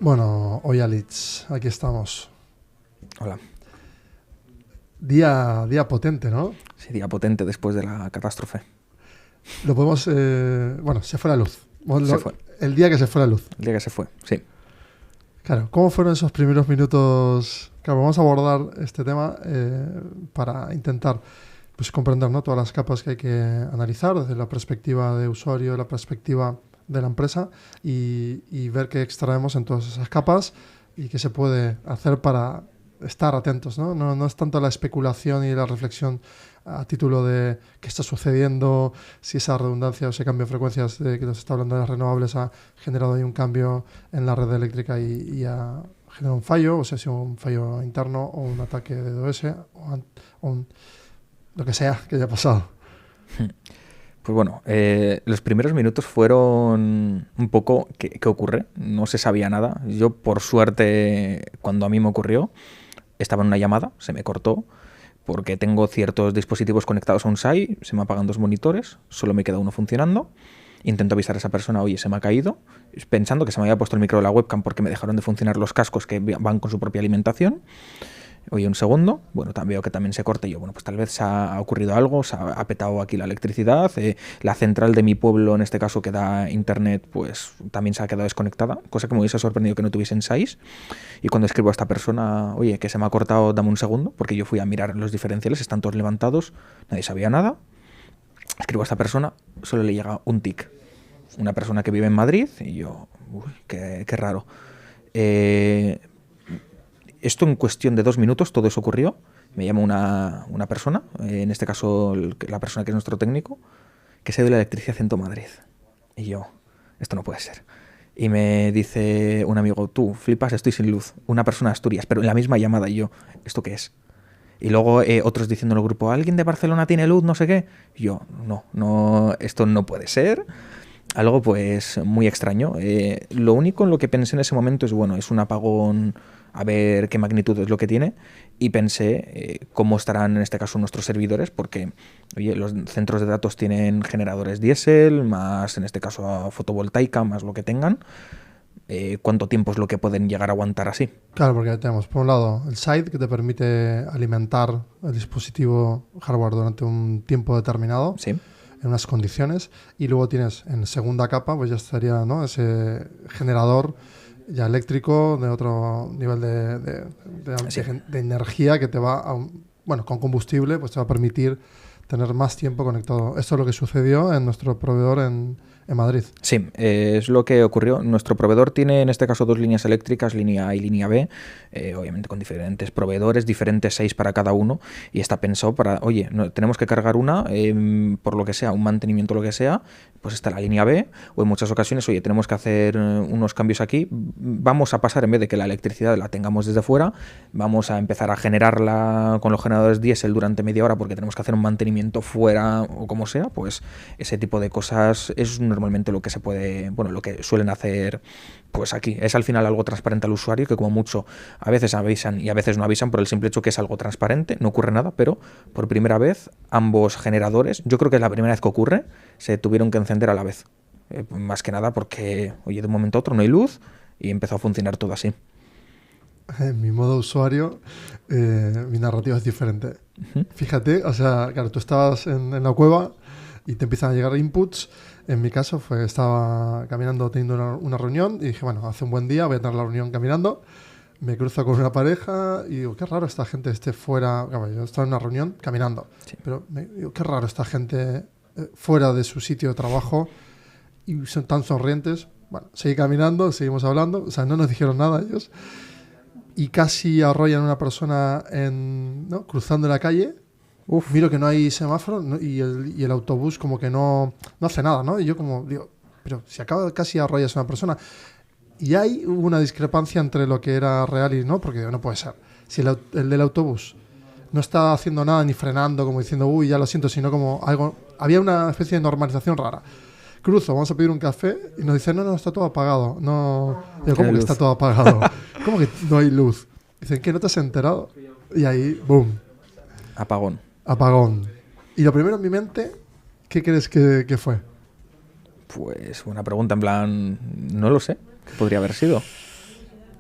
Bueno, hoy Alitz, aquí estamos. Hola. Día potente, ¿no? Sí, día potente después de la catástrofe. Lo podemos... bueno, se fue la luz. Se fue. El día que se fue la luz. El día que se fue, sí. Claro, ¿cómo fueron esos primeros minutos? Claro, vamos a abordar este tema para intentar pues, comprender, ¿no?, todas las capas que hay que analizar desde la perspectiva de usuario, la perspectiva de la empresa y ver qué extraemos en todas esas capas y qué se puede hacer para estar atentos, ¿no? No es tanto la especulación y la reflexión a título de qué está sucediendo, si esa redundancia o ese cambio de frecuencias de que nos está hablando de las renovables ha generado ahí un cambio en la red eléctrica y ha generado un fallo, o sea, si un fallo interno o un ataque de DOS o lo que sea que haya pasado. Pues bueno, los primeros minutos fueron un poco ¿qué ocurre? No se sabía nada. Yo, por suerte, cuando a mí me ocurrió, estaba en una llamada, se me cortó, porque tengo ciertos dispositivos conectados a un SAI, se me apagan 2 monitores, solo me queda uno funcionando. Intento avisar a esa persona, oye, se me ha caído, pensando que se me había puesto el micro de la webcam porque me dejaron de funcionar los cascos que van con su propia alimentación. Oye, un segundo, bueno, veo que también se corta y yo, bueno, pues tal vez se ha ocurrido algo, se ha petado aquí la electricidad, la central de mi pueblo, en este caso que da internet, pues también se ha quedado desconectada, cosa que me hubiese sorprendido que no tuviesen SAIs. Y cuando escribo a esta persona, oye, que se me ha cortado, dame un segundo, porque yo fui a mirar los diferenciales, están todos levantados, nadie sabía nada. Escribo a esta persona, solo le llega un tic. Una persona que vive en Madrid y yo, uy, qué raro. Esto en cuestión de 2 minutos, todo eso ocurrió. Me llama una persona, en este caso la persona que es nuestro técnico, que se ha ido la electricidad en todo Madrid. Y yo, esto no puede ser. Y me dice un amigo, tú flipas, estoy sin luz. Una persona de Asturias, pero en la misma llamada. Y yo, ¿esto qué es? Y luego otros diciendo en el grupo, ¿alguien de Barcelona tiene luz? No sé qué. Y yo, no, esto no puede ser. Algo pues muy extraño. Lo único en lo que pensé en ese momento es, bueno, es un apagón, a ver qué magnitud es lo que tiene, y pensé cómo estarán en este caso nuestros servidores, porque oye, los centros de datos tienen generadores diésel, más en este caso fotovoltaica, más lo que tengan. ¿Cuánto tiempo es lo que pueden llegar a aguantar así? Claro, porque tenemos por un lado el SIDE que te permite alimentar el dispositivo hardware durante un tiempo determinado. Sí. En unas condiciones, y luego tienes en segunda capa, pues ya estaría, ¿no?, ese generador ya eléctrico de otro nivel de energía que te va a bueno, con combustible, pues te va a permitir tener más tiempo conectado. Esto es lo que sucedió en nuestro proveedor en Madrid. Sí, es lo que ocurrió. Nuestro proveedor tiene en este caso 2 líneas eléctricas, línea A y línea B, obviamente con diferentes proveedores, diferentes 6 para cada uno, y está pensado para, oye, tenemos que cargar una, por lo que sea, un mantenimiento lo que sea, pues está la línea B, o en muchas ocasiones, oye, tenemos que hacer unos cambios aquí, vamos a pasar, en vez de que la electricidad la tengamos desde fuera, vamos a empezar a generarla con los generadores diésel durante media hora porque tenemos que hacer un mantenimiento fuera o como sea, pues ese tipo de cosas es normalmente lo que se puede, bueno, lo que suelen hacer pues aquí. Es al final algo transparente al usuario, que como mucho a veces avisan y a veces no avisan por el simple hecho que es algo transparente, no ocurre nada, pero por primera vez ambos generadores, yo creo que es la primera vez que ocurre, se tuvieron que encender a la vez. Más que nada porque, oye, de un momento a otro no hay luz y empezó a funcionar todo así. En mi modo usuario, mi narrativa es diferente. Uh-huh. Fíjate, o sea, claro, tú estabas en la cueva y te empiezan a llegar inputs. En mi caso estaba caminando teniendo una reunión y dije, bueno, hace un buen día, voy a tener la reunión caminando. Me cruzo con una pareja y digo, qué raro esta gente esté fuera. Claro, yo estaba en una reunión caminando, sí. Pero digo, qué raro esta gente fuera de su sitio de trabajo y son tan sonrientes. Bueno, seguí caminando, seguimos hablando, o sea, no nos dijeron nada ellos. Y casi arrollan a una persona ¿no?, cruzando la calle. Uf, miro que no hay semáforo, ¿no?, y el autobús como que no hace nada, ¿no? Y yo como digo, pero si acaba casi arrollas a una persona. Y ahí hubo una discrepancia entre lo que era real y no, porque no puede ser. Si el del autobús no está haciendo nada ni frenando, como diciendo, uy, ya lo siento, sino como algo... Había una especie de normalización rara. Cruzo, vamos a pedir un café y nos dicen, no, está todo apagado. No, digo, ¿cómo que está todo apagado? ¿Cómo que no hay luz? Dicen, ¿que no te has enterado? Y ahí, boom. Apagón. Y lo primero en mi mente, ¿qué crees que fue? Pues una pregunta en plan, no lo sé, ¿qué podría haber sido?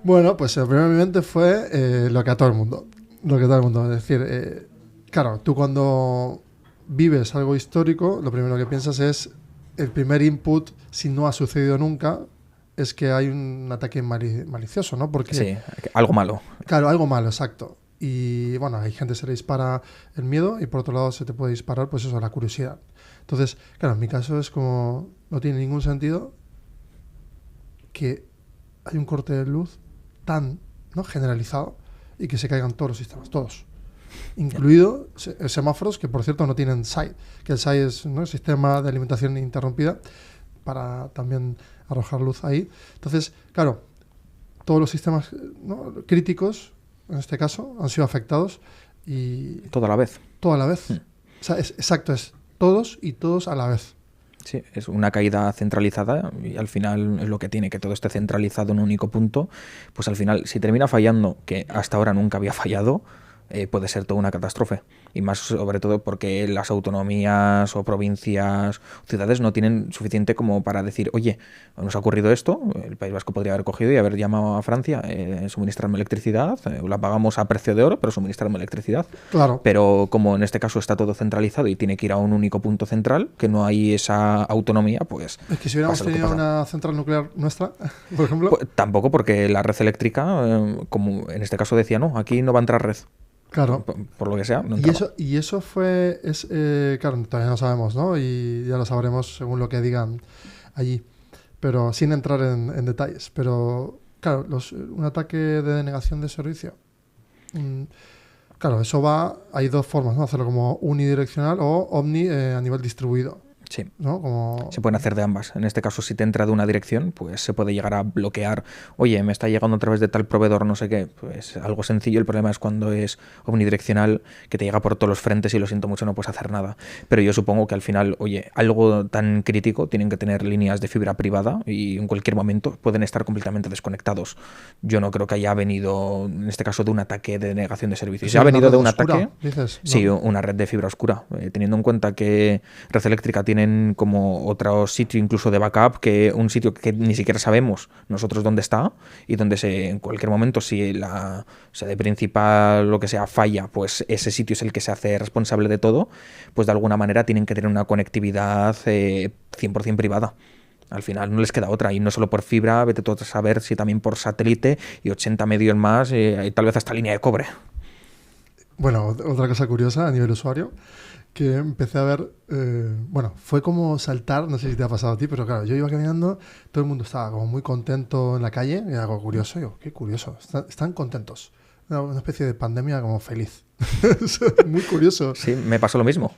Bueno, pues lo primero en mi mente fue lo que a todo el mundo. Lo que a todo el mundo. Es decir, claro, tú cuando vives algo histórico, lo primero que piensas es el primer input, si no ha sucedido nunca, es que hay un ataque malicioso, ¿no? Porque, Sí, algo malo. claro, algo malo, exacto. Y bueno, hay gente que se le dispara el miedo y por otro lado se te puede disparar, pues eso, la curiosidad. Entonces, claro, en mi caso es como, no tiene ningún sentido que hay un corte de luz tan, ¿no?, generalizado y que se caigan todos los sistemas, todos. Incluido semáforos que, por cierto, no tienen SAI, que el SAI es, ¿no?, el sistema de alimentación interrumpida para también arrojar luz ahí. Entonces, claro, todos los sistemas, ¿no?, críticos, en este caso, han sido afectados y... Todo a la vez. Todo a la vez. O sea, exacto, es todos y todos a la vez. Sí, es una caída centralizada y al final es lo que tiene, que todo esté centralizado en un único punto. Pues al final, si termina fallando, que hasta ahora nunca había fallado, puede ser toda una catástrofe. Y más sobre todo porque las autonomías o provincias, ciudades no tienen suficiente como para decir, oye, nos ha ocurrido esto, el País Vasco podría haber cogido y haber llamado a Francia, suministrarme electricidad, la pagamos a precio de oro, pero suministrarme electricidad. Claro. Pero como en este caso está todo centralizado y tiene que ir a un único punto central, que no hay esa autonomía, pues... Es que si hubiéramos tenido una central nuclear nuestra, por ejemplo... Pues, tampoco, porque la red eléctrica, como en este caso decía, no, aquí no va a entrar red. Claro. Por lo que sea. No y eso fue, claro, todavía no sabemos, ¿no? Y ya lo sabremos según lo que digan allí, pero sin entrar en detalles. Pero, claro, un ataque de denegación de servicio, claro, eso hay dos formas, ¿no? Hacerlo como unidireccional o omni a nivel distribuido. Sí, ¿no? Se pueden hacer de ambas. En este caso, si te entra de una dirección, pues se puede llegar a bloquear. Oye, me está llegando a través de tal proveedor, no sé qué. Pues algo sencillo. El problema es cuando es omnidireccional, que te llega por todos los frentes y lo siento mucho, no puedes hacer nada. Pero yo supongo que al final, oye, algo tan crítico, tienen que tener líneas de fibra privada y en cualquier momento pueden estar completamente desconectados. Yo no creo que haya venido, en este caso, de un ataque de denegación de servicios. Si ha venido de un ataque, dices, ¿no? Sí, una red de fibra oscura. Teniendo en cuenta que Red Eléctrica tienen como otro sitio incluso de backup, que un sitio que ni siquiera sabemos nosotros dónde está y donde en cualquier momento, si la sede principal, lo que sea, falla, pues ese sitio es el que se hace responsable de todo, pues de alguna manera tienen que tener una conectividad 100% privada. Al final no les queda otra, y no solo por fibra, vete tú a saber si también por satélite y 80 medios más, y tal vez hasta línea de cobre. Bueno, otra cosa curiosa a nivel usuario, que empecé a ver, bueno, fue como saltar, no sé si te ha pasado a ti, pero claro, yo iba caminando, todo el mundo estaba como muy contento en la calle, y algo curioso, yo, qué curioso, están contentos, una especie de pandemia como feliz, muy curioso. Sí, me pasó lo mismo.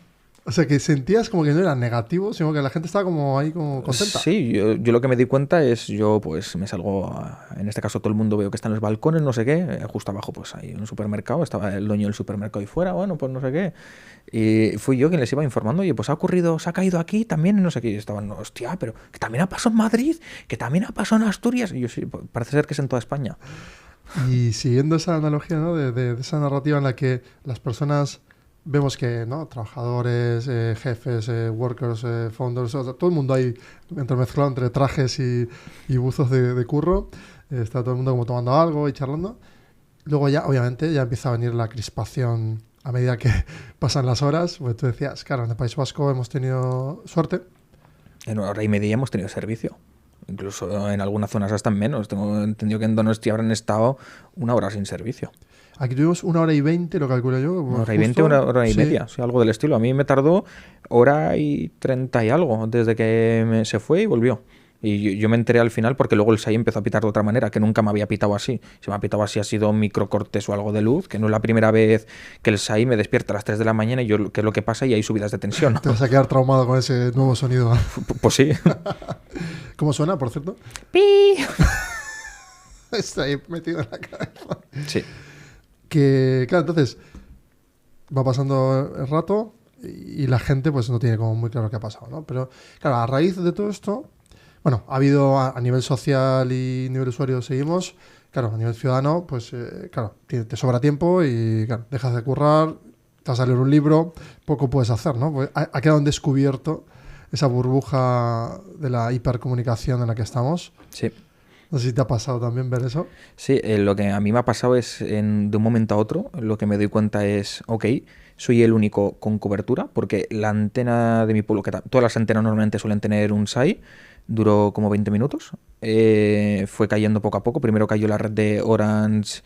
O sea, que sentías como que no era negativo, sino que la gente estaba como ahí como contenta. Sí, yo lo que me di cuenta es, yo pues me salgo, en este caso todo el mundo veo que está en los balcones, no sé qué, justo abajo pues hay un supermercado, estaba el dueño del supermercado ahí fuera, bueno, pues no sé qué, y fui yo quien les iba informando, oye, pues ha ocurrido, se ha caído aquí también, no sé qué, y estaban, hostia, pero que también ha pasado en Madrid, que también ha pasado en Asturias, y yo sí, parece ser que es en toda España. Y siguiendo esa analogía, ¿no?, de esa narrativa en la que las personas... Vemos que, ¿no?, trabajadores, jefes, workers, founders, o sea, todo el mundo ahí entremezclado entre trajes y buzos de curro. Está todo el mundo como tomando algo y charlando. Luego ya, obviamente, ya empieza a venir la crispación a medida que pasan las horas. Pues tú decías, claro, en el País Vasco hemos tenido suerte. En una hora y media hemos tenido servicio. Incluso en algunas zonas hasta en menos. Tengo entendido que en Donosti habrán estado una hora sin servicio. Aquí tuvimos 1 hora y 20, lo calculo yo. Una hora y 20, una hora y media, sí, algo del estilo. A mí me tardó 1:30 y algo desde que se fue y volvió. Y yo me enteré al final porque luego el SAI empezó a pitar de otra manera, que nunca me había pitado así. Si me ha pitado así ha sido microcortes o algo de luz, que no es la primera vez que el SAI me despierta a las 3 de la mañana y yo, ¿qué es lo que pasa? Y hay subidas de tensión. Te vas a quedar traumado con ese nuevo sonido. Pues sí. ¿Cómo suena, por cierto? ¡Pi! Está ahí metido en la cabeza. Sí. Que, claro, entonces va pasando el rato y la gente pues no tiene como muy claro qué ha pasado, ¿no? Pero, claro, a raíz de todo esto, bueno, ha habido a nivel social y nivel usuario seguimos, claro, a nivel ciudadano, pues, claro, te sobra tiempo y, claro, dejas de currar, te vas a leer un libro, poco puedes hacer, ¿no? Pues ha quedado en descubierto esa burbuja de la hipercomunicación en la que estamos. Sí. No sé si te ha pasado también ver eso. Sí, lo que a mí me ha pasado es, de un momento a otro, lo que me doy cuenta es, ok, soy el único con cobertura, porque la antena de mi pueblo, todas las antenas normalmente suelen tener un SAI, duró como 20 minutos, fue cayendo poco a poco, primero cayó la red de Orange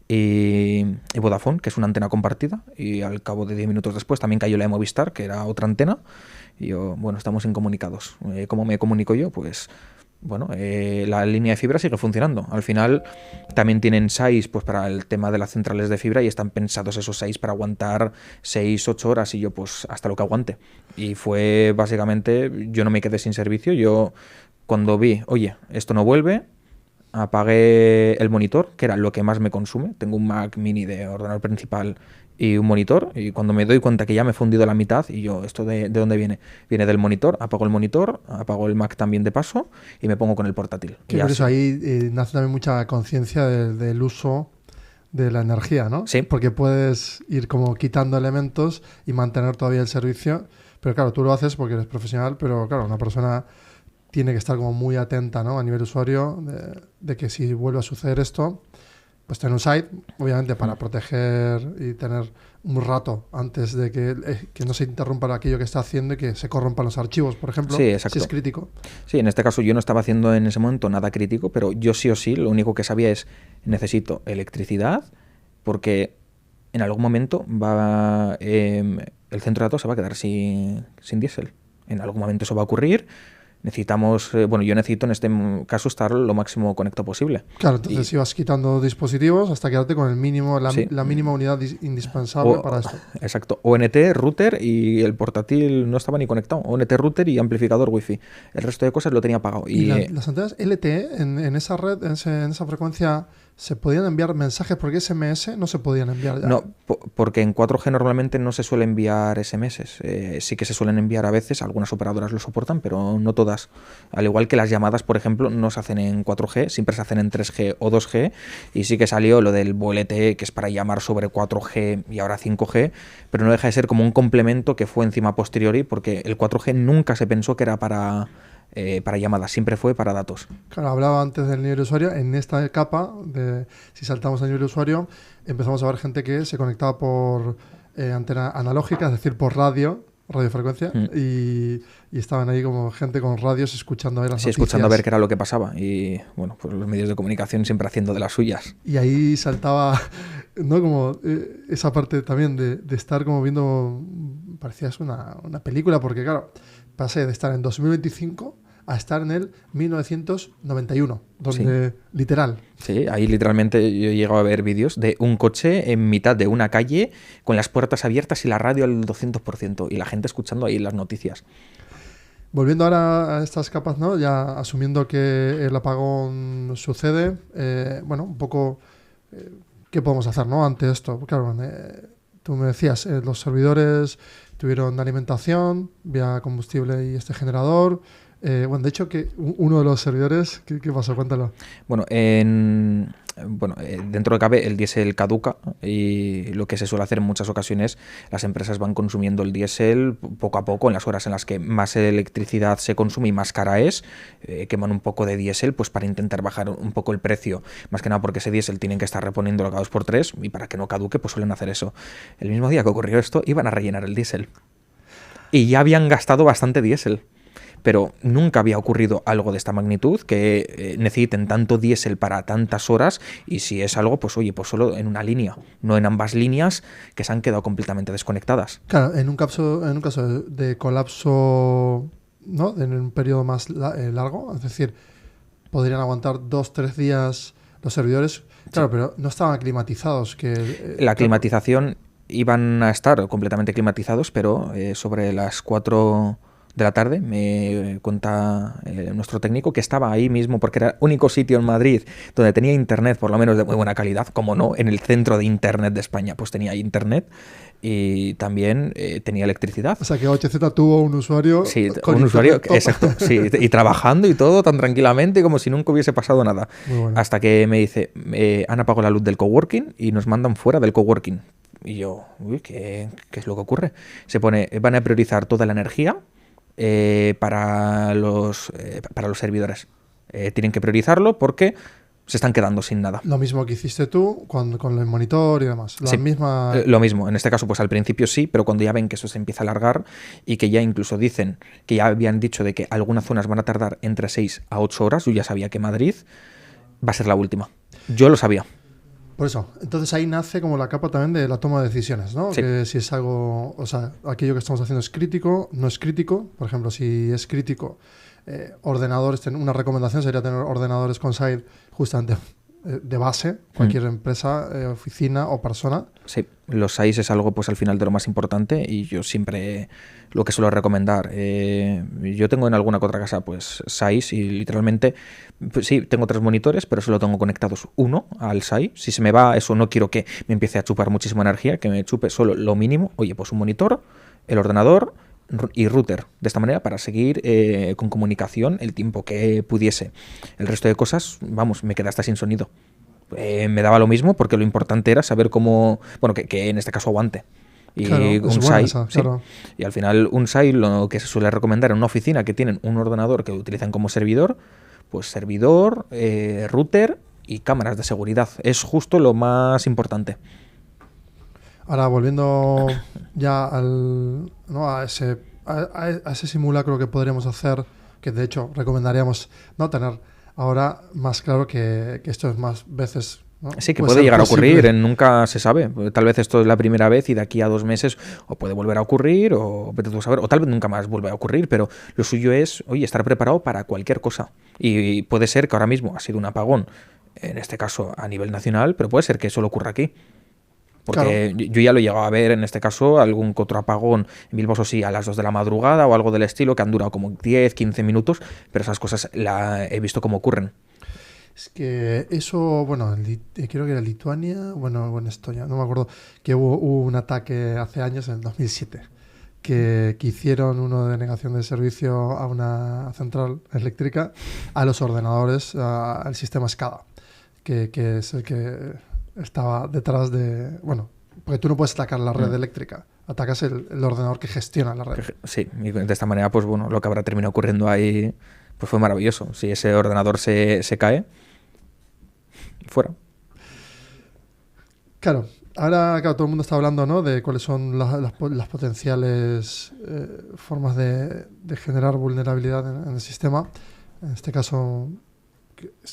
y Vodafone, que es una antena compartida, y al cabo de 10 minutos después también cayó la de Movistar, que era otra antena, y yo, bueno, estamos incomunicados. ¿Cómo me comunico yo? Pues bueno, la línea de fibra sigue funcionando. Al final también tienen SAIs pues, para el tema de las centrales de fibra y están pensados esos SAIs para aguantar 6-8 horas y yo pues hasta lo que aguante. Y fue básicamente, yo no me quedé sin servicio. Yo cuando vi, oye, esto no vuelve, apagué el monitor, que era lo que más me consume. Tengo un Mac mini de ordenador principal y un monitor, y cuando me doy cuenta que ya me he fundido la mitad, y yo, ¿esto de dónde viene? Viene del monitor, apago el monitor, apago el Mac también de paso, y me pongo con el portátil. Que por eso ahí nace también mucha conciencia del uso de la energía, ¿no? Sí. Porque puedes ir como quitando elementos y mantener todavía el servicio, pero claro, tú lo haces porque eres profesional, pero claro, una persona tiene que estar como muy atenta, ¿no? A nivel usuario, de que si vuelve a suceder esto, pues tener un site, obviamente, para proteger y tener un rato antes de que no se interrumpa aquello que está haciendo y que se corrompan los archivos, por ejemplo, sí, exacto. si es crítico. Sí, en este caso yo no estaba haciendo en ese momento nada crítico, pero yo sí o sí, lo único que sabía es, necesito electricidad, porque en algún momento el centro de datos se va a quedar sin diésel. En algún momento eso va a ocurrir. Necesitamos, yo necesito en este caso estar lo máximo conectado posible. Claro, entonces ibas quitando dispositivos hasta quedarte con el mínimo, la mínima unidad indispensable para esto. Exacto. ONT, router, y el portátil no estaba ni conectado. ONT, router y amplificador wifi. El resto de cosas lo tenía apagado. ¿Y las antenas LTE en esa red, en esa frecuencia, se podían enviar mensajes? Porque SMS no se podían enviar ya. No, porque en 4G normalmente no se suele enviar SMS. Sí que se suelen enviar a veces, algunas operadoras lo soportan, pero no todas. Al igual que las llamadas, por ejemplo, no se hacen en 4G, siempre se hacen en 3G o 2G, y sí que salió lo del VoLTE, que es para llamar sobre 4G y ahora 5G, pero no deja de ser como un complemento que fue encima a posteriori, porque el 4G nunca se pensó que era para llamadas, siempre fue para datos. Claro, hablaba antes del nivel de usuario. En esta capa, si saltamos al nivel de usuario, empezamos a ver gente que se conectaba por antena analógica, es decir, por radiofrecuencia, y estaban ahí como gente con radios escuchando a ver las noticias. Escuchando a ver qué era lo que pasaba. Y bueno, pues los medios de comunicación siempre haciendo de las suyas. Y ahí saltaba, ¿no? Como esa parte también de estar como viendo, parecía una película, porque claro, pasé de estar en 2025 a estar en el 1991, donde literal. Sí, ahí literalmente yo he llegado a ver vídeos de un coche en mitad de una calle con las puertas abiertas y la radio al 200% y la gente escuchando ahí las noticias. Volviendo ahora a estas capas, ¿no? Ya asumiendo que el apagón sucede, un poco, ¿qué podemos hacer, ¿no? Ante esto? Claro, tú me decías, los servidores tuvieron alimentación vía combustible y este generador. De hecho, que uno de los servidores, ¿qué pasó? Cuéntalo. Bueno, dentro de cabe el diésel caduca y lo que se suele hacer en muchas ocasiones, las empresas van consumiendo el diésel poco a poco en las horas en las que más electricidad se consume y más cara es, queman un poco de diésel pues para intentar bajar un poco el precio, más que nada porque ese diésel tienen que estar reponiéndolo cada 2x3 y para que no caduque pues suelen hacer eso. El mismo día que ocurrió esto iban a rellenar el diésel y ya habían gastado bastante diésel. Pero nunca había ocurrido algo de esta magnitud, que necesiten tanto diésel para tantas horas, y si es algo, pues oye, pues solo en una línea, no en ambas líneas que se han quedado completamente desconectadas. Claro, en un caso de colapso, ¿no? En un periodo más largo, es decir, podrían aguantar 2-3 días los servidores, claro, sí. Pero no estaban climatizados. La climatización iban a estar completamente climatizados, pero sobre las 4 de la tarde me cuenta nuestro técnico que estaba ahí mismo porque era el único sitio en Madrid donde tenía internet por lo menos de muy buena calidad, como no, en el centro de internet de España pues tenía internet y también tenía electricidad. O sea que OHZ tuvo un usuario. Sí, un usuario, exacto, sí, y trabajando y todo tan tranquilamente como si nunca hubiese pasado nada. Bueno. Hasta que me dice, han apagado la luz del coworking y nos mandan fuera del coworking. Y yo, uy, ¿qué es lo que ocurre? Se pone, van a priorizar toda la energía para los servidores. tienen que priorizarlo porque se están quedando sin nada. Lo mismo que hiciste tú con el monitor y demás. Sí, lo mismo. En este caso, pues al principio sí, pero cuando ya ven que eso se empieza a alargar y que ya incluso dicen que ya habían dicho de que algunas zonas van a tardar entre 6 a 8 horas, yo ya sabía que Madrid va a ser la última. Yo lo sabía. Por eso, entonces ahí nace como la capa también de la toma de decisiones, ¿no? Sí. Que si es algo, o sea, aquello que estamos haciendo es crítico, no es crítico. Por ejemplo, si es crítico, ordenadores, una recomendación sería tener ordenadores con SAID justamente de base, cualquier empresa, oficina o persona. Sí, los SAIs es algo pues al final de lo más importante y yo siempre lo que suelo recomendar. Yo tengo en alguna que otra casa pues SAIs y literalmente, pues, sí, tengo 3 monitores, pero solo tengo conectados uno al SAI. Si se me va eso, no quiero que me empiece a chupar muchísima energía, que me chupe solo lo mínimo. Oye, pues un monitor, el ordenador y router, de esta manera para seguir con comunicación el tiempo que pudiese. El resto de cosas, vamos, me quedé hasta sin sonido. Me daba lo mismo porque lo importante era saber cómo, bueno, que en este caso aguante. Y claro, un SAI, esa, sí. claro. Y al final un SAI lo que se suele recomendar en una oficina que tienen un ordenador que utilizan como servidor, pues servidor, router y cámaras de seguridad. Es justo lo más importante. Ahora, volviendo ya ¿no? a ese simulacro que podríamos hacer, que de hecho recomendaríamos no tener ahora más claro que esto es más veces, ¿no? Sí, que puede llegar a ocurrir, nunca se sabe. Tal vez esto es la primera vez y de aquí a 2 meses o puede volver a ocurrir o vete tú a saber, o tal vez nunca más vuelva a ocurrir, pero lo suyo es, oye, estar preparado para cualquier cosa. Y puede ser que ahora mismo ha sido un apagón, en este caso a nivel nacional, pero puede ser que solo ocurra aquí. Porque claro, yo ya lo he llegado a ver, en este caso, algún que otro apagón en Bilbao, sí, a las 2 de la madrugada o algo del estilo, que han durado como 10, 15 minutos, pero esas cosas he visto cómo ocurren. Es que eso, bueno, creo que era Lituania, bueno, en Estonia, no me acuerdo, que hubo un ataque hace años, en el 2007, que hicieron una denegación de servicio a una central eléctrica, a los ordenadores, al sistema SCADA, que es el que estaba detrás de... Bueno, porque tú no puedes atacar la red eléctrica, atacas el ordenador que gestiona la red. Sí, y de esta manera, pues bueno, lo que habrá terminado ocurriendo ahí pues fue maravilloso. Si ese ordenador se cae, fuera. Claro, ahora claro, todo el mundo está hablando, ¿no?, de cuáles son las potenciales formas de generar vulnerabilidad en el sistema. En este caso,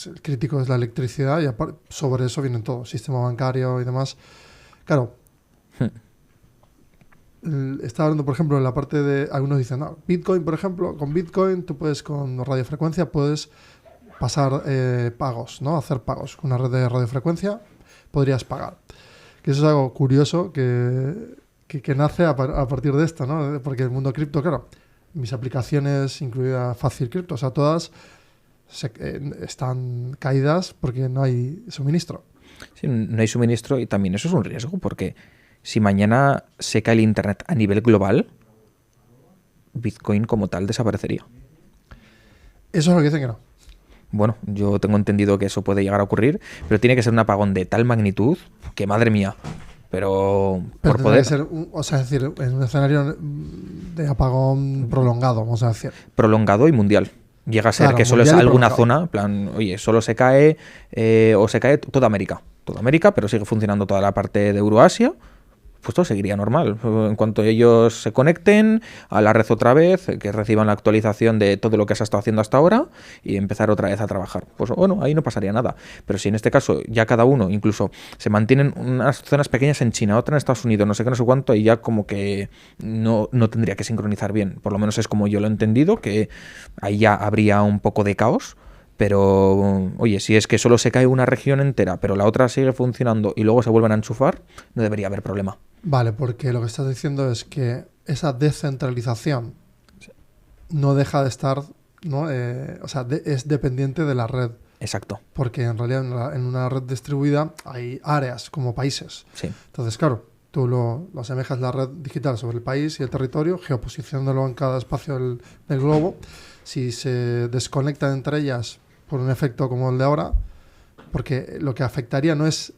el crítico es la electricidad y sobre eso viene todo, sistema bancario y demás. Claro, está hablando, por ejemplo, en la parte de... Algunos dicen, no, Bitcoin, por ejemplo, con Bitcoin tú puedes, con radiofrecuencia, puedes pasar pagos, ¿no? Hacer pagos. Con una red de radiofrecuencia podrías pagar. Que eso es algo curioso que nace a partir de esto, ¿no? Porque el mundo cripto, claro, mis aplicaciones, incluida Fácil Cripto, o sea, todas están caídas porque no hay suministro. Sí, no hay suministro y también eso es un riesgo porque si mañana se cae el Internet a nivel global, Bitcoin como tal desaparecería. Eso es lo que dicen que no. Bueno, yo tengo entendido que eso puede llegar a ocurrir, pero tiene que ser un apagón de tal magnitud que, madre mía, pero por poder... Que ser, o sea, es decir, en un escenario de apagón prolongado, vamos a decir. Prolongado y mundial. Llega a ser claro, que solo es alguna zona, en plan, oye, solo se cae o se cae toda América, pero sigue funcionando toda la parte de Euroasia. Pues todo seguiría normal. En cuanto ellos se conecten a la red otra vez, que reciban la actualización de todo lo que se ha estado haciendo hasta ahora y empezar otra vez a trabajar. Pues bueno, ahí no pasaría nada. Pero si en este caso ya cada uno, incluso se mantienen unas zonas pequeñas en China, otra en Estados Unidos, no sé qué, no sé cuánto, y ya como que no tendría que sincronizar bien. Por lo menos es como yo lo he entendido, que ahí ya habría un poco de caos. Pero, oye, si es que solo se cae una región entera, pero la otra sigue funcionando y luego se vuelven a enchufar, no debería haber problema. Vale, porque lo que estás diciendo es que esa descentralización no deja de estar, ¿no? O sea, es dependiente de la red. Exacto. Porque en realidad en una red distribuida hay áreas como países. Sí. Entonces, claro, tú lo asemejas la red digital sobre el país y el territorio, geoposicionándolo en cada espacio del globo. Si se desconectan entre ellas por un efecto como el de ahora, porque lo que afectaría no es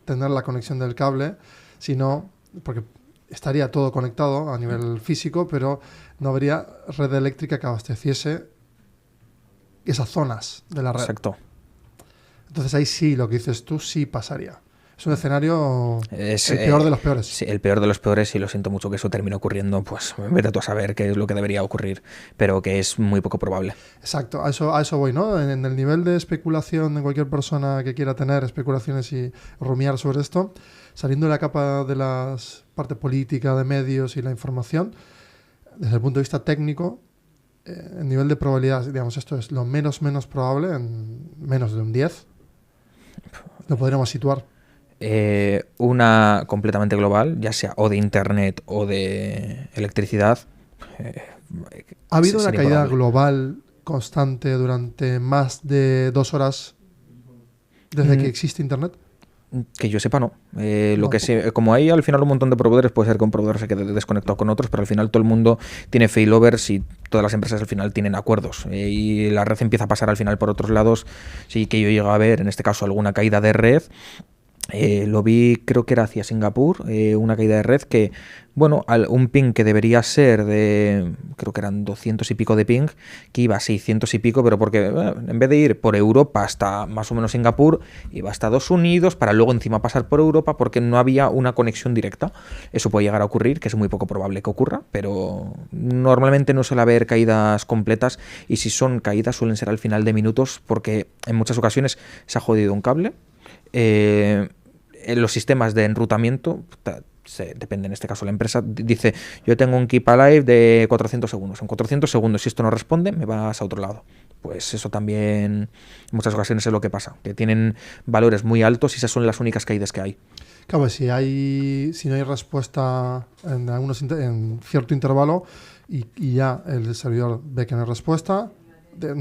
tener la conexión del cable, sino porque estaría todo conectado a nivel físico, pero no habría red eléctrica que abasteciese esas zonas de la red. Exacto. Entonces ahí sí, lo que dices tú sí pasaría. Es un escenario el peor de los peores. Sí, el peor de los peores, y lo siento mucho que eso termine ocurriendo, pues vete tú a saber qué es lo que debería ocurrir, pero que es muy poco probable. Exacto, a eso voy, ¿no? En el nivel de especulación de cualquier persona que quiera tener especulaciones y rumiar sobre esto, saliendo de la capa de la parte política, de medios y la información, desde el punto de vista técnico, el nivel de probabilidad, digamos, esto es lo menos probable, en menos de un 10, lo podríamos situar. Una completamente global, ya sea o de internet o de electricidad. ¿Ha habido una caída improbable. global constante durante más de 2 horas desde que existe internet? Que yo sepa, no. Lo No. que como hay al final un montón de proveedores, puede ser que un proveedor se quede desconectado con otros, pero al final todo el mundo tiene failovers y todas las empresas al final tienen acuerdos. Y la red empieza a pasar al final por otros lados. Sí que yo llego a ver, en este caso, alguna caída de red. Lo vi, creo que era hacia Singapur, una caída de red que, bueno, un ping que debería ser de, creo que eran 200 y pico de ping, que iba a 600 y pico, pero porque en vez de ir por Europa hasta más o menos Singapur, iba hasta Estados Unidos para luego encima pasar por Europa porque no había una conexión directa. Eso puede llegar a ocurrir, que es muy poco probable que ocurra, pero normalmente no suele haber caídas completas, y si son caídas suelen ser al final de minutos porque en muchas ocasiones se ha jodido un cable. En los sistemas de enrutamiento, depende en este caso la empresa, dice yo tengo un keep alive de 400 segundos. En 400 segundos, si esto no responde, me vas a otro lado. Pues eso también en muchas ocasiones es lo que pasa, que tienen valores muy altos y esas son las únicas caídas que hay. Claro, si no hay respuesta en cierto intervalo y ya el servidor ve que no hay respuesta,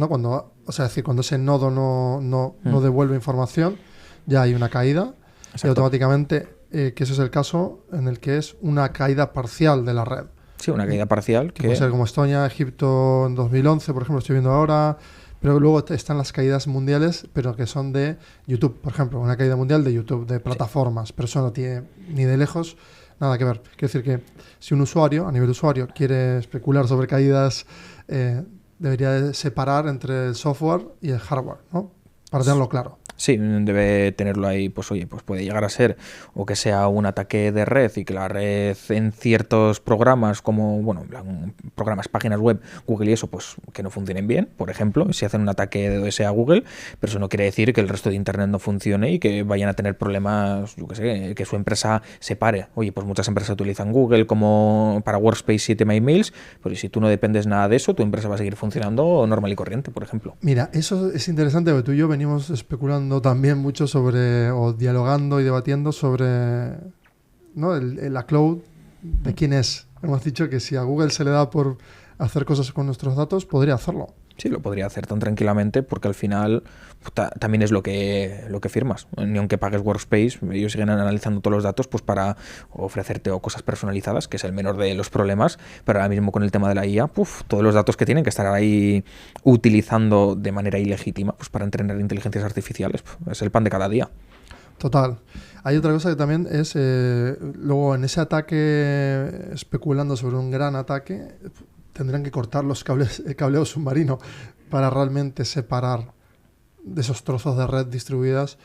cuando ese nodo no devuelve información, ya hay una caída. Exacto. Y automáticamente, que ese es el caso en el que es una caída parcial de la red. Sí, una caída parcial. Que puede ser como Estonia, Egipto en 2011, por ejemplo, estoy viendo ahora. Pero luego están las caídas mundiales, pero que son de YouTube, por ejemplo, una caída mundial de YouTube, de plataformas. Pero eso no tiene ni de lejos nada que ver. Quiero decir que si un usuario, a nivel usuario, quiere especular sobre caídas, debería de separar entre el software y el hardware, ¿no? Para tenerlo claro. Sí, debe tenerlo ahí, pues oye, pues puede llegar a ser o que sea un ataque de red y que la red en ciertos programas como, bueno, programas, páginas web, Google y eso, pues que no funcionen bien, por ejemplo, si hacen un ataque de DDoS a Google, pero eso no quiere decir que el resto de Internet no funcione y que vayan a tener problemas, yo qué sé, que su empresa se pare. Oye, pues muchas empresas utilizan Google como para Workspace y tema emails, pero si tú no dependes nada de eso, tu empresa va a seguir funcionando normal y corriente, por ejemplo. Mira, eso es interesante porque tú y yo venimos especulando también mucho o dialogando y debatiendo sobre, ¿no? La cloud, de quién es. Hemos dicho que si a Google se le da por hacer cosas con nuestros datos, podría hacerlo. Sí, lo podría hacer tan tranquilamente porque al final también es lo que firmas. Ni aunque pagues Workspace, ellos siguen analizando todos los datos pues para ofrecerte cosas personalizadas, que es el menor de los problemas, pero ahora mismo con el tema de la IA, todos los datos que tienen que estar ahí utilizando de manera ilegítima pues para entrenar inteligencias artificiales, es el pan de cada día. Total. Hay otra cosa que también es, luego en ese ataque, especulando sobre un gran ataque, tendrán que cortar el cableado submarino para realmente separar de esos trozos de red distribuidas.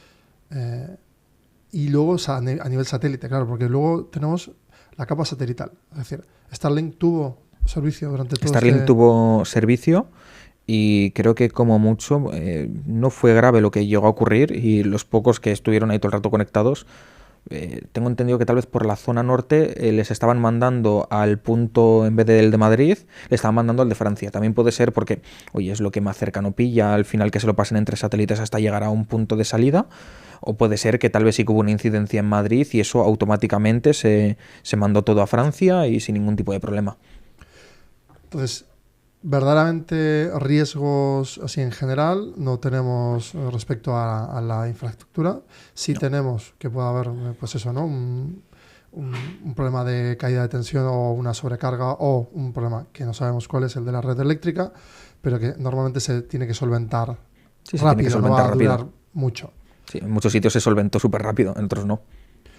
Y luego a nivel satélite, claro, porque luego tenemos la capa satelital. Es decir, Starlink tuvo servicio durante todo Starlink tuvo servicio y creo que como mucho no fue grave lo que llegó a ocurrir, y los pocos que estuvieron ahí todo el rato conectados, tengo entendido que tal vez por la zona norte les estaban mandando al punto, en vez del de Madrid, le estaban mandando al de Francia. También puede ser porque, oye, es lo que más cercano pilla, al final que se lo pasen entre satélites hasta llegar a un punto de salida, o puede ser que tal vez sí que hubo una incidencia en Madrid y eso automáticamente se mandó todo a Francia y sin ningún tipo de problema. Entonces, verdaderamente riesgos así en general no tenemos respecto a la infraestructura. Sí tenemos que pueda haber, pues eso, ¿no? Un problema de caída de tensión o una sobrecarga, o un problema que no sabemos cuál es, el de la red eléctrica, pero que normalmente se tiene que solventar rápido, no va a durar mucho. Sí, en muchos sitios se solventó súper rápido, en otros no.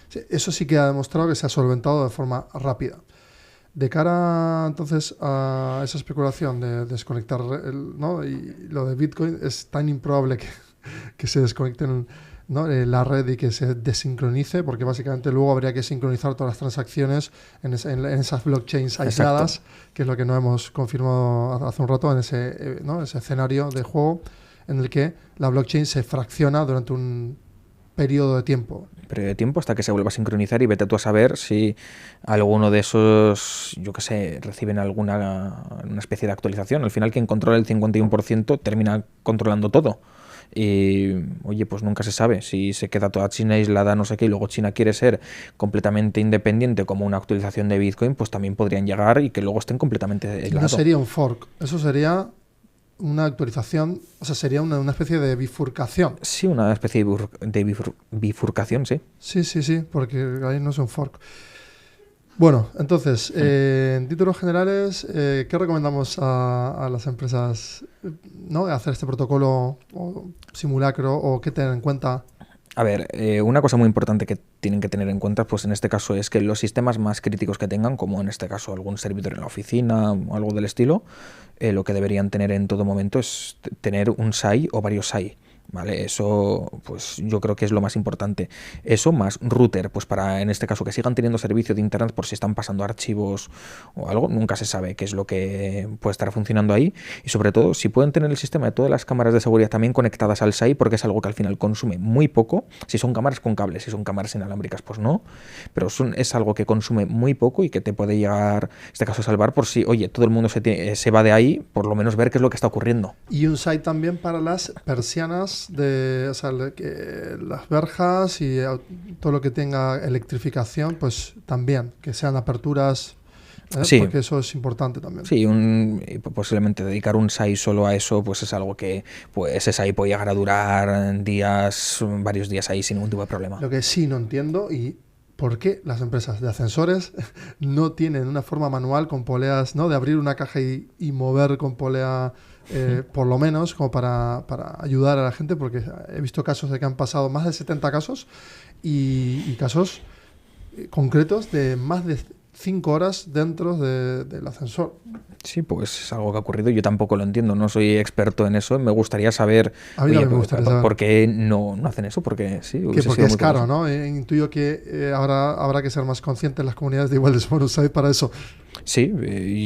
Sí, eso sí que ha demostrado que se ha solventado de forma rápida. De cara entonces a esa especulación de desconectar, ¿no? Y lo de Bitcoin es tan improbable que se desconecten, ¿no? La red y que se desincronice, porque básicamente luego habría que sincronizar todas las transacciones en esas blockchains aisladas, Exacto. que es lo que no hemos confirmado hace un rato en ese, ¿no? Ese escenario de juego en el que la blockchain se fracciona durante un periodo de tiempo. Periodo de tiempo hasta que se vuelva a sincronizar y vete tú a saber si alguno de esos, yo qué sé, reciben una especie de actualización. Al final quien controla el 51% termina controlando todo. Y oye, pues nunca se sabe si se queda toda China aislada, no sé qué, y luego China quiere ser completamente independiente como una actualización de Bitcoin, pues también podrían llegar y que luego estén completamente aislados. No sería un fork, eso sería una actualización, o sea, sería una especie de bifurcación. Sí, una especie de bifurcación, sí. Sí, porque ahí no es un fork. Bueno, entonces, en títulos generales, ¿qué recomendamos a las empresas, ¿no? Hacer este protocolo o simulacro o qué tener en cuenta? A ver, una cosa muy importante que tienen que tener en cuenta, pues en este caso, es que los sistemas más críticos que tengan, como en este caso algún servidor en la oficina o algo del estilo, lo que deberían tener en todo momento es tener un SAI o varios SAI. ¿Vale? Eso, pues yo creo que es lo más importante. Eso más router, pues para en este caso que sigan teniendo servicio de internet por si están pasando archivos o algo, nunca se sabe qué es lo que puede estar funcionando ahí. Y sobre todo, si pueden tener el sistema de todas las cámaras de seguridad también conectadas al SAI, porque es algo que al final consume muy poco. Si son cámaras con cables, si son cámaras inalámbricas, pues no. Pero es algo que consume muy poco y que te puede llegar, en este caso, a salvar por si, oye, todo el mundo se va de ahí, por lo menos ver qué es lo que está ocurriendo. Y un SAI también para las persianas o sea, las verjas y todo lo que tenga electrificación, pues también, que sean aperturas, Sí. porque eso es importante también. Sí, posiblemente dedicar un SAI solo a eso, pues es algo que pues ese SAI puede llegar a durar varios días ahí sin ningún tipo de problema. Lo que sí no entiendo y por qué las empresas de ascensores no tienen una forma manual con poleas, ¿no? De abrir una caja y mover con polea, por lo menos, como para ayudar a la gente, porque he visto casos de que han pasado más de 70 casos y casos concretos de más de 5 horas dentro del ascensor. Sí, pues es algo que ha ocurrido. Yo tampoco lo entiendo, no soy experto en eso. Me gustaría saber, A mí oye, me gustaría saber. ¿por qué no hacen eso? Porque sí, Que porque es caro, ¿no? Intuyo que habrá que ser más conscientes las comunidades de igual de Spotify para eso. Sí,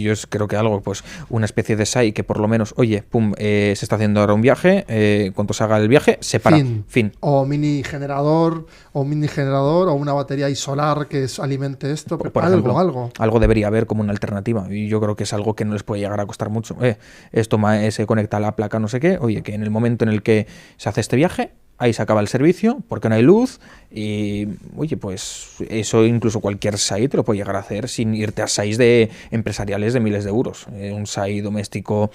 yo creo que algo, pues una especie de SAI que por lo menos, oye, pum, se está haciendo ahora un viaje, cuando se haga el viaje, se para, fin. O mini generador, o una batería solar que alimente esto, Por ejemplo, algo. Algo debería haber como una alternativa y yo creo que es algo que no les puede llegar a costar mucho. Esto se conecta a la placa no sé qué, oye, que en el momento en el que se hace este viaje, ahí se acaba el servicio porque no hay luz y, oye, pues eso incluso cualquier SAI te lo puede llegar a hacer sin irte a SAIs empresariales de miles de euros. Un SAI doméstico,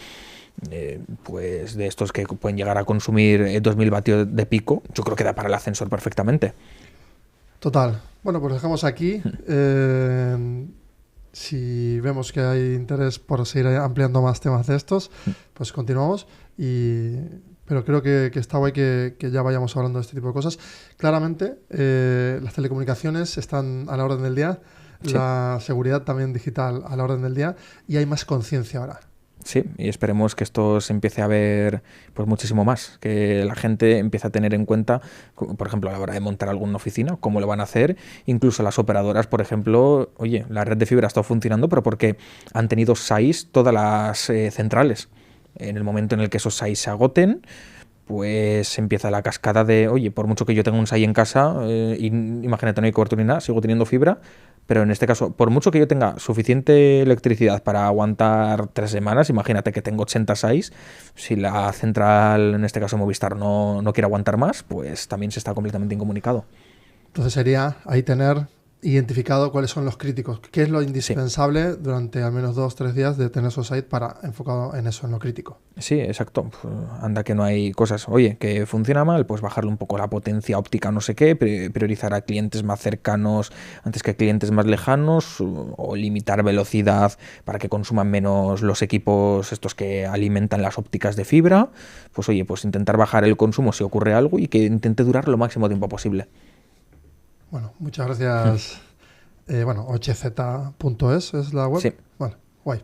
pues de estos que pueden llegar a consumir 2000 vatios de pico, yo creo que da para el ascensor perfectamente. Total. Bueno, pues dejamos aquí. Si vemos que hay interés por seguir ampliando más temas de estos, pues continuamos. Pero creo que está guay que ya vayamos hablando de este tipo de cosas. Claramente, las telecomunicaciones están a la orden del día, sí. La seguridad también digital a la orden del día, y hay más conciencia ahora. Sí, y esperemos que esto se empiece a ver pues muchísimo más, que la gente empiece a tener en cuenta, por ejemplo, a la hora de montar alguna oficina, cómo lo van a hacer, incluso las operadoras, por ejemplo, oye, la red de fibra está funcionando, pero porque han tenido SAIs todas las centrales. En el momento en el que esos SAIs se agoten, pues empieza la cascada de, oye, por mucho que yo tenga un SAI en casa, imagínate, no hay cobertura ni nada, sigo teniendo fibra, pero en este caso, por mucho que yo tenga suficiente electricidad para aguantar 3 semanas, imagínate que tengo 80 SAIs, si la central, en este caso Movistar, no quiere aguantar más, pues también se está completamente incomunicado. Entonces sería ahí tener identificado cuáles son los críticos, qué es lo indispensable durante al menos 2-3 días de tener esos sites para enfocado en eso, en lo crítico. Sí, exacto. Pues anda que no hay cosas, oye, que funciona mal, pues bajarle un poco la potencia óptica, no sé qué, priorizar a clientes más cercanos antes que clientes más lejanos, o limitar velocidad para que consuman menos los equipos estos que alimentan las ópticas de fibra. Pues oye, pues intentar bajar el consumo si ocurre algo y que intente durar lo máximo tiempo posible. Bueno, muchas gracias Bueno, hz.es es la web. Sí. Vale, guay.